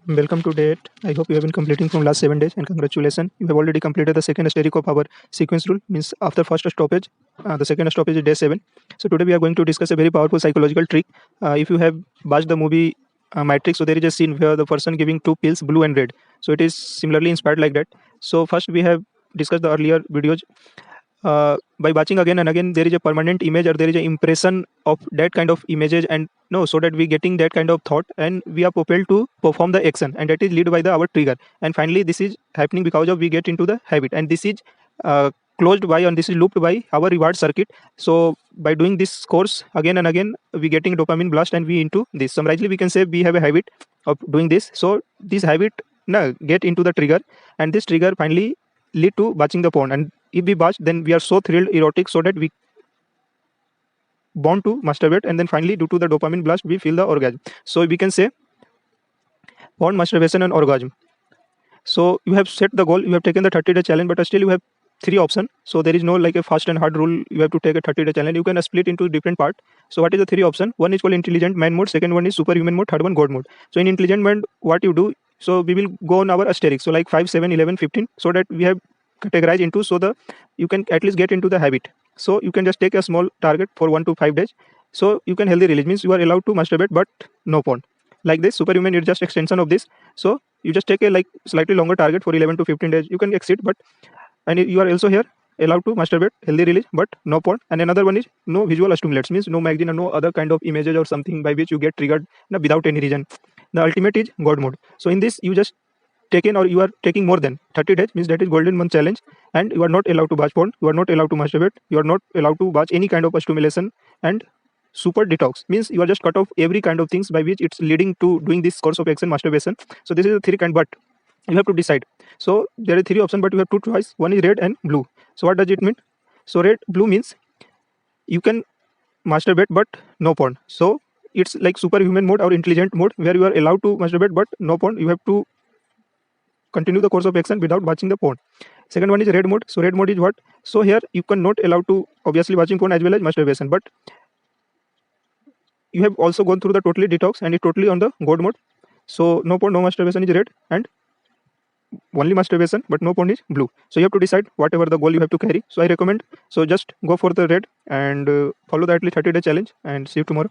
Welcome to day 8. I hope you have been completing from last 7 days and congratulations. You have already completed the second stage of our sequence rule. Means after first stoppage, the second stoppage is day 7. So today we are going to discuss a very powerful psychological trick. If you have watched the movie Matrix, so there is a scene where the person giving two pills, blue and red. So it is similarly inspired like that. So first we have discussed the earlier videos. By watching again and again, there is a permanent image or there is an impression of that kind of images, and no, so that we getting that kind of thought and we are propelled to perform the action, and that is led by the our trigger. And finally this is happening because of we get into the habit, and this is uh, closed by and this is looped by our reward circuit. So by doing this course again and again, we getting dopamine blast and we into this. Summarizely we can say we have a habit of doing this. So this habit now get into the trigger, and this trigger finally lead to watching the porn. And if we watch, then we are so thrilled, erotic, so that we want to masturbate, and then finally due to the dopamine blast we feel the orgasm. So we can say porn, masturbation and orgasm. So you have set the goal, you have taken the 30-day challenge, but still you have three options. So there is no like a fast and hard rule, you have to take a 30-day challenge. You can split into different part. So what is the three option? One is called intelligent man mode, second one is superhuman mode, third one god mode. So in intelligent mode, what you do, so we will go on our asterisks, so like 5, 7, 11, 15, so that we have categorized into, so the you can at least get into the habit. So you can just take a small target for 1 to 5 days. So you can healthy release, means you are allowed to masturbate but no porn. Like this superhuman is just extension of this. So you just take a like slightly longer target for 11 to 15 days, you can exceed, but and you are also here allowed to masturbate, healthy release, but no porn. And another one is no visual stimulants, means no magazine or no other kind of images or something by which you get triggered without any reason. The ultimate is god mode. So in this you just taken or you are taking more than 30 days, means that is golden month challenge, and you are not allowed to watch porn, you are not allowed to masturbate, you are not allowed to watch any kind of stimulation, and super detox, means you are just cut off every kind of things by which it's leading to doing this course of action, masturbation. So this is the three kind, but you have to decide. So there are three options, but you have two choice. One is red and blue. So what does it mean? So red, blue means you can masturbate but no porn. So it's like superhuman mode or intelligent mode, where you are allowed to masturbate but no porn. You have to continue the course of action without watching the porn. Second one is red mode. So red mode is what? So here you cannot allow to obviously watching porn as well as masturbation, but you have also gone through the totally detox and it's totally on the god mode. So no porn, no masturbation is red, and only masturbation but no porn is blue. So you have to decide whatever the goal you have to carry. So I recommend, so just go for the red and follow the at least 30-day challenge, and see you tomorrow.